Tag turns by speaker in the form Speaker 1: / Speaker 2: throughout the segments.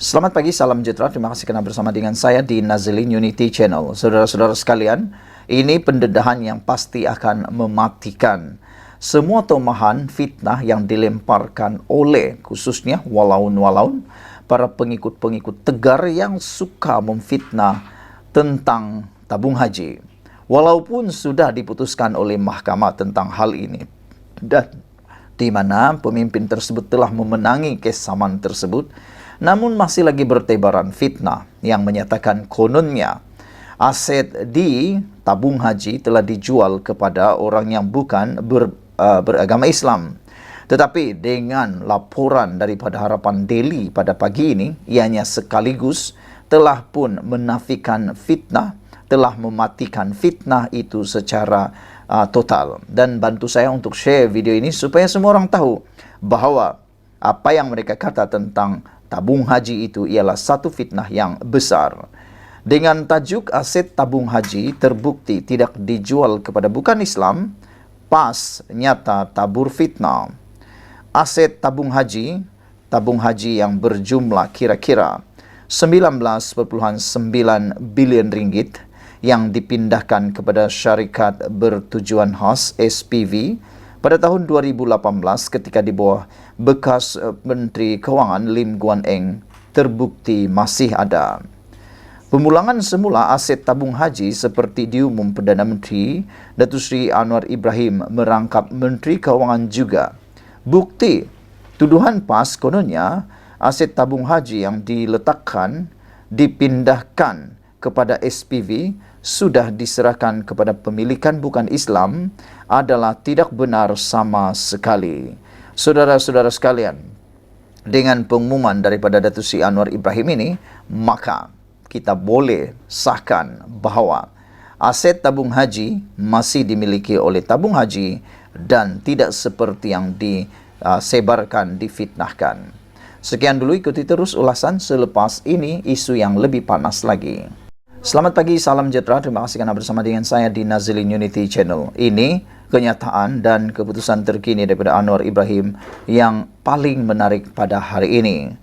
Speaker 1: Selamat pagi, salam sejahtera. Terima kasih kerana bersama dengan saya di Nazilin Unity Channel. Saudara-saudara sekalian, ini pendedahan yang pasti akan mematikan semua tomahan fitnah yang dilemparkan oleh khususnya walaun-walaun para pengikut-pengikut tegar yang suka memfitnah tentang tabung haji. Walaupun sudah diputuskan oleh mahkamah tentang hal ini dan di mana pemimpin tersebut telah memenangi kes saman tersebut, namun masih lagi bertebaran fitnah yang menyatakan kononnya aset di tabung haji telah dijual kepada orang yang bukan beragama Islam. Tetapi dengan laporan daripada Harapan Daily pada pagi ini, ianya sekaligus telah pun menafikan fitnah, telah mematikan fitnah itu secara total. Dan bantu saya untuk share video ini supaya semua orang tahu bahawa apa yang mereka kata tentang tabung haji itu ialah satu fitnah yang besar. Dengan tajuk aset tabung haji terbukti tidak dijual kepada bukan Islam, pas nyata tabur fitnah. Aset tabung haji yang berjumlah kira-kira 19,9 bilion ringgit yang dipindahkan kepada syarikat bertujuan khas SPV pada tahun 2018 ketika di bawah bekas Menteri Kewangan Lim Guan Eng terbukti masih ada. Pemulangan semula aset tabung haji seperti diumum Perdana Menteri Datuk Seri Anwar Ibrahim merangkap Menteri Kewangan juga. Bukti tuduhan PAS kononnya aset tabung haji yang diletakkan dipindahkan kepada SPV sudah diserahkan kepada pemilikan bukan Islam adalah tidak benar sama sekali. Saudara-saudara sekalian, dengan pengumuman daripada Datuk Seri Anwar Ibrahim ini, maka kita boleh sahkan bahawa aset tabung haji masih dimiliki oleh tabung haji dan tidak seperti yang disebarkan, difitnahkan. Sekian dulu, ikuti terus ulasan selepas ini isu yang lebih panas lagi. Selamat pagi, salam sejahtera. Terima kasih kerana bersama dengan saya di Nazilin Unity Channel. Ini kenyataan dan keputusan terkini daripada Anwar Ibrahim yang paling menarik pada hari ini.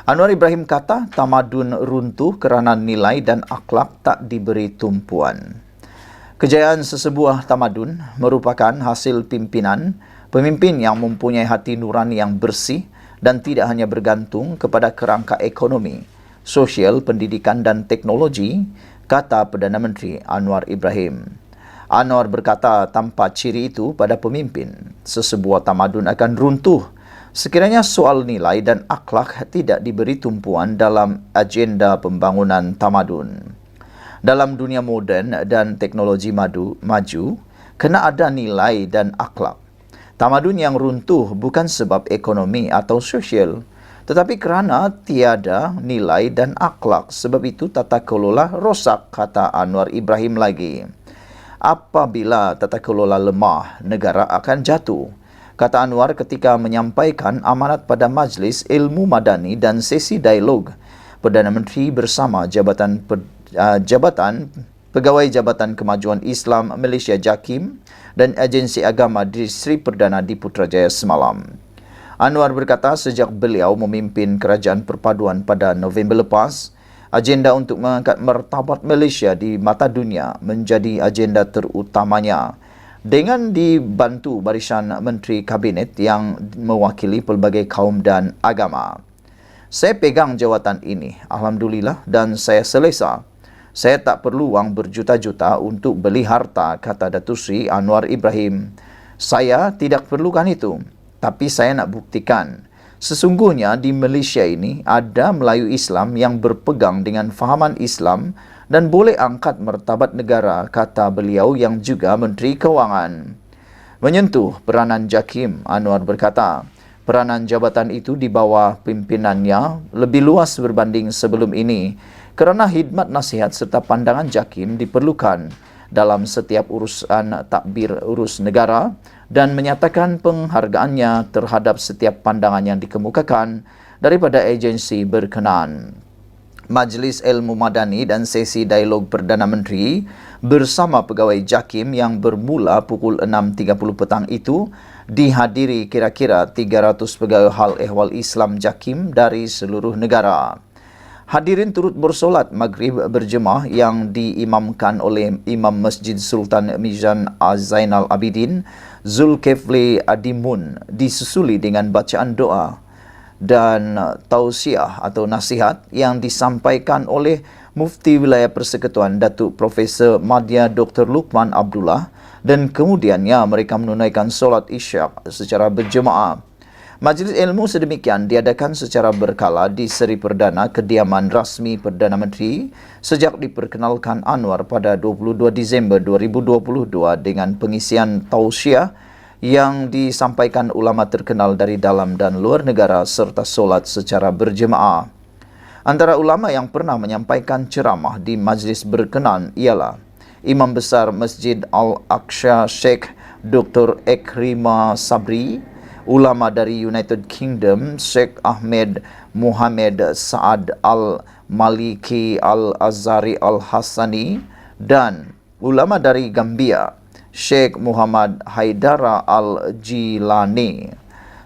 Speaker 1: Anwar Ibrahim kata tamadun runtuh kerana nilai dan akhlak tak diberi tumpuan. Kejayaan sesebuah tamadun merupakan hasil pemimpin yang mempunyai hati nurani yang bersih dan tidak hanya bergantung kepada kerangka ekonomi, sosial, pendidikan dan teknologi, kata Perdana Menteri Anwar Ibrahim. Anwar berkata tanpa ciri itu pada pemimpin, sesebuah tamadun akan runtuh sekiranya soal nilai dan akhlak tidak diberi tumpuan dalam agenda pembangunan tamadun. Dalam dunia moden dan teknologi maju, kena ada nilai dan akhlak. Tamadun yang runtuh bukan sebab ekonomi atau sosial, tetapi kerana tiada nilai dan akhlak. Sebab itu tata kelola rosak, kata Anwar Ibrahim lagi. Apabila tata kelola lemah, negara akan jatuh, kata Anwar ketika menyampaikan amanat pada Majlis Ilmu Madani dan sesi dialog Perdana Menteri bersama Pegawai Jabatan Kemajuan Islam Malaysia JAKIM dan Agensi Agama di Sri Perdana di Putrajaya semalam. Anwar berkata sejak beliau memimpin Kerajaan Perpaduan pada November lepas, agenda untuk mengangkat martabat Malaysia di mata dunia menjadi agenda terutamanya dengan dibantu barisan Menteri Kabinet yang mewakili pelbagai kaum dan agama. Saya pegang jawatan ini, Alhamdulillah, dan saya selesa. Saya tak perlu wang berjuta-juta untuk beli harta, kata Datuk Seri Anwar Ibrahim. Saya tidak perlukan itu. Tapi saya nak buktikan, sesungguhnya di Malaysia ini ada Melayu Islam yang berpegang dengan fahaman Islam dan boleh angkat martabat negara, kata beliau yang juga Menteri Kewangan. Menyentuh peranan JAKIM, Anwar berkata, peranan jabatan itu di bawah pimpinannya lebih luas berbanding sebelum ini kerana khidmat nasihat serta pandangan JAKIM diperlukan dalam setiap urusan takbir urus negara dan menyatakan penghargaannya terhadap setiap pandangan yang dikemukakan daripada agensi berkenaan. Majlis Ilmu Madani dan sesi dialog Perdana Menteri bersama pegawai JAKIM yang bermula pukul 6.30 petang itu dihadiri kira-kira 300 pegawai hal ehwal Islam JAKIM dari seluruh negara. Hadirin turut bersolat maghrib berjemaah yang diimamkan oleh Imam Masjid Sultan Mizan Zainal Abidin Zulkifli Adimun, disusuli dengan bacaan doa dan tausiah atau nasihat yang disampaikan oleh Mufti Wilayah Persekutuan Datuk Profesor Madya Dr. Lukman Abdullah, dan kemudiannya mereka menunaikan solat isyak secara berjemaah. Majlis ilmu sedemikian diadakan secara berkala di seri perdana kediaman rasmi Perdana Menteri sejak diperkenalkan Anwar pada 22 Disember 2022 dengan pengisian tausiah yang disampaikan ulama terkenal dari dalam dan luar negara serta solat secara berjemaah. Antara ulama yang pernah menyampaikan ceramah di majlis berkenan ialah Imam Besar Masjid Al-Aqsa Sheikh Dr. Ekrima Sabri, ulama dari United Kingdom Sheikh Ahmed Muhammad Saad Al-Maliki Al-Azhari Al-Hassani, dan ulama dari Gambia Sheikh Muhammad Haidara Al-Jilani.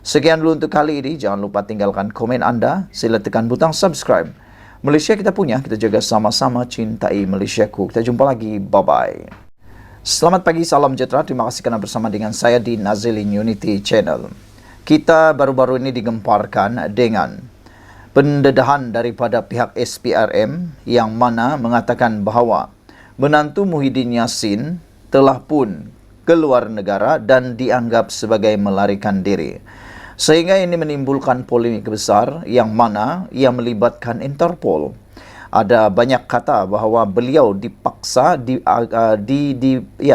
Speaker 1: Sekian dulu untuk kali ini. Jangan lupa tinggalkan komen anda. Sila tekan butang subscribe. Malaysia kita punya, kita jaga sama-sama, cintai Malaysiaku. Kita jumpa lagi. Bye-bye. Selamat pagi, salam sejahtera. Terima kasih kerana bersama dengan saya di Nazilin Unity Channel. Kita baru-baru ini digemparkan dengan pendedahan daripada pihak SPRM yang mana mengatakan bahawa menantu Muhyiddin Yassin telah pun keluar negara dan dianggap sebagai melarikan diri. Sehingga ini menimbulkan polemik besar yang mana ia melibatkan Interpol. Ada banyak kata bahawa beliau dipaksa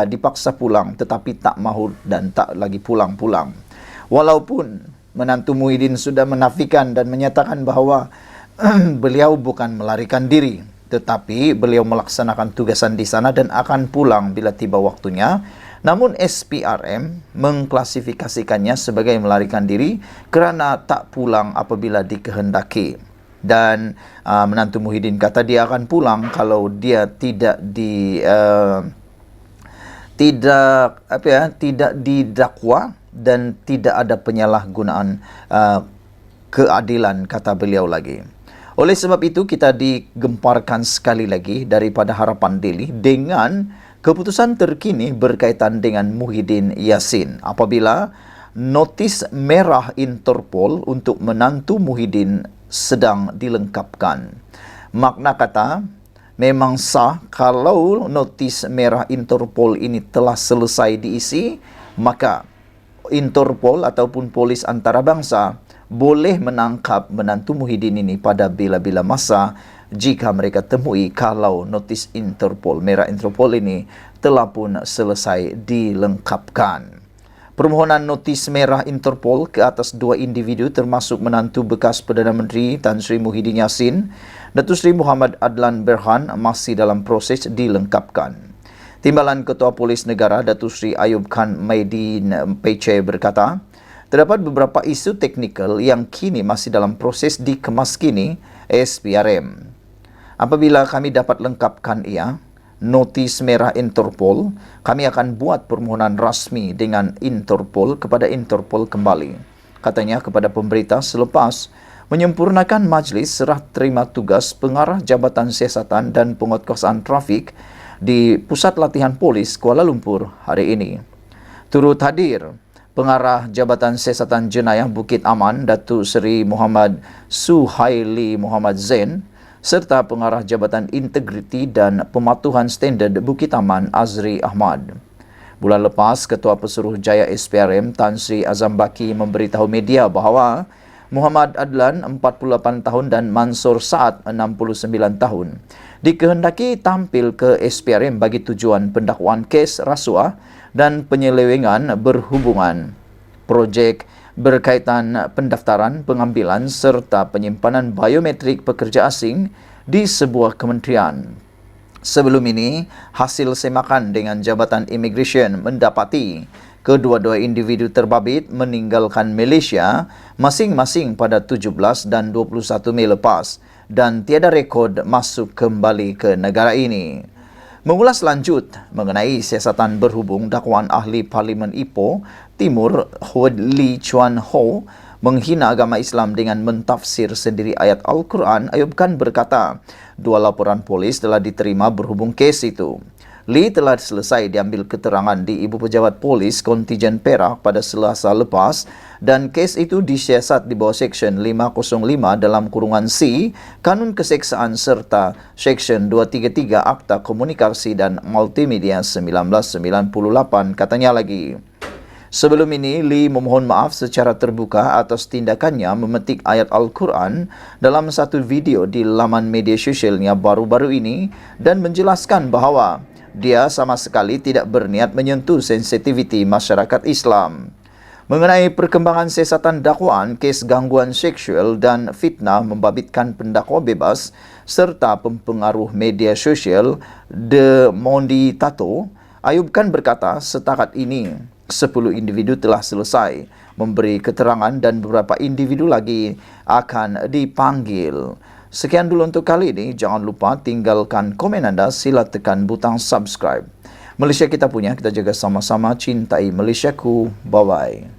Speaker 1: dipaksa pulang tetapi tak mahu dan tak lagi pulang-pulang. Walaupun menantu Muhyiddin sudah menafikan dan menyatakan bahawa beliau bukan melarikan diri, tetapi beliau melaksanakan tugasan di sana dan akan pulang bila tiba waktunya. Namun SPRM mengklasifikasikannya sebagai melarikan diri kerana tak pulang apabila dikehendaki. Dan menantu Muhyiddin kata dia akan pulang kalau dia tidak didakwa dan tidak ada penyalahgunaan keadilan, kata beliau lagi. Oleh sebab itu, kita digemparkan sekali lagi daripada Harapan Daily dengan keputusan terkini berkaitan dengan Muhyiddin Yassin apabila notis merah Interpol untuk menantu Muhyiddin sedang dilengkapkan. Makna kata, memang sah kalau notis merah Interpol ini telah selesai diisi, maka Interpol ataupun polis antarabangsa boleh menangkap menantu Muhyiddin ini pada bila-bila masa jika mereka temui kalau notis Interpol, merah Interpol ini telah pun selesai dilengkapkan. Permohonan notis merah Interpol ke atas dua individu termasuk menantu bekas Perdana Menteri Tan Sri Muhyiddin Yassin, Datuk Seri Muhammad Adlan Berhan, masih dalam proses dilengkapkan. Timbalan Ketua Polis Negara Datuk Seri Ayub Khan Maidin Pece berkata, terdapat beberapa isu teknikal yang kini masih dalam proses dikemaskini SPRM. Apabila kami dapat lengkapkan ia, notis merah Interpol, kami akan buat permohonan rasmi dengan Interpol kepada Interpol kembali. Katanya kepada pemberita selepas menyempurnakan majlis serah terima tugas pengarah Jabatan Siasatan dan Penguatkuasaan Trafik di Pusat Latihan Polis Kuala Lumpur hari ini. Turut hadir Pengarah Jabatan Siasatan Jenayah Bukit Aman Datuk Seri Muhammad Suhaili Muhammad Zain serta Pengarah Jabatan Integriti dan Pematuhan Standard Bukit Aman Azri Ahmad. Bulan lepas, Ketua Pesuruh Jaya SPRM Tan Sri Azam Baki memberitahu media bahawa Muhammad Adlan 48 tahun dan Mansur Saad 69 tahun dikehendaki tampil ke SPRM bagi tujuan pendakwaan kes rasuah dan penyelewengan berhubungan projek berkaitan pendaftaran, pengambilan serta penyimpanan biometrik pekerja asing di sebuah kementerian. Sebelum ini, hasil semakan dengan Jabatan Immigration mendapati kedua-dua individu terbabit meninggalkan Malaysia masing-masing pada 17 dan 21 Mei lepas dan tiada rekod masuk kembali ke negara ini. Mengulas lanjut mengenai siasatan berhubung dakwaan ahli Parlimen Ipoh Timur Hwad Lee Chuan Ho menghina agama Islam dengan mentafsir sendiri ayat Al-Quran, Ayub Khan berkata, 2 laporan polis telah diterima berhubung kes itu. Lee telah selesai diambil keterangan di Ibu Pejabat Polis Kontijen Perak pada Selasa lepas dan kes itu disiasat di bawah Seksyen 505 dalam kurungan C, Kanun Keseksaan serta Seksyen 233 Akta Komunikasi dan Multimedia 1998, katanya lagi. Sebelum ini, Lee memohon maaf secara terbuka atas tindakannya memetik ayat Al-Quran dalam satu video di laman media sosialnya baru-baru ini dan menjelaskan bahawa dia sama sekali tidak berniat menyentuh sensitiviti masyarakat Islam. Mengenai perkembangan siasatan dakwaan, kes gangguan seksual dan fitnah membabitkan pendakwa bebas serta pempengaruh media sosial De Mondi Tato, Ayub Khan berkata setakat ini 10 individu telah selesai memberi keterangan dan beberapa individu lagi akan dipanggil. Sekian dulu untuk kali ini. Jangan lupa tinggalkan komen anda, sila tekan butang subscribe. Malaysia kita punya, kita jaga sama-sama, cintai Malaysiaku. Bye-bye.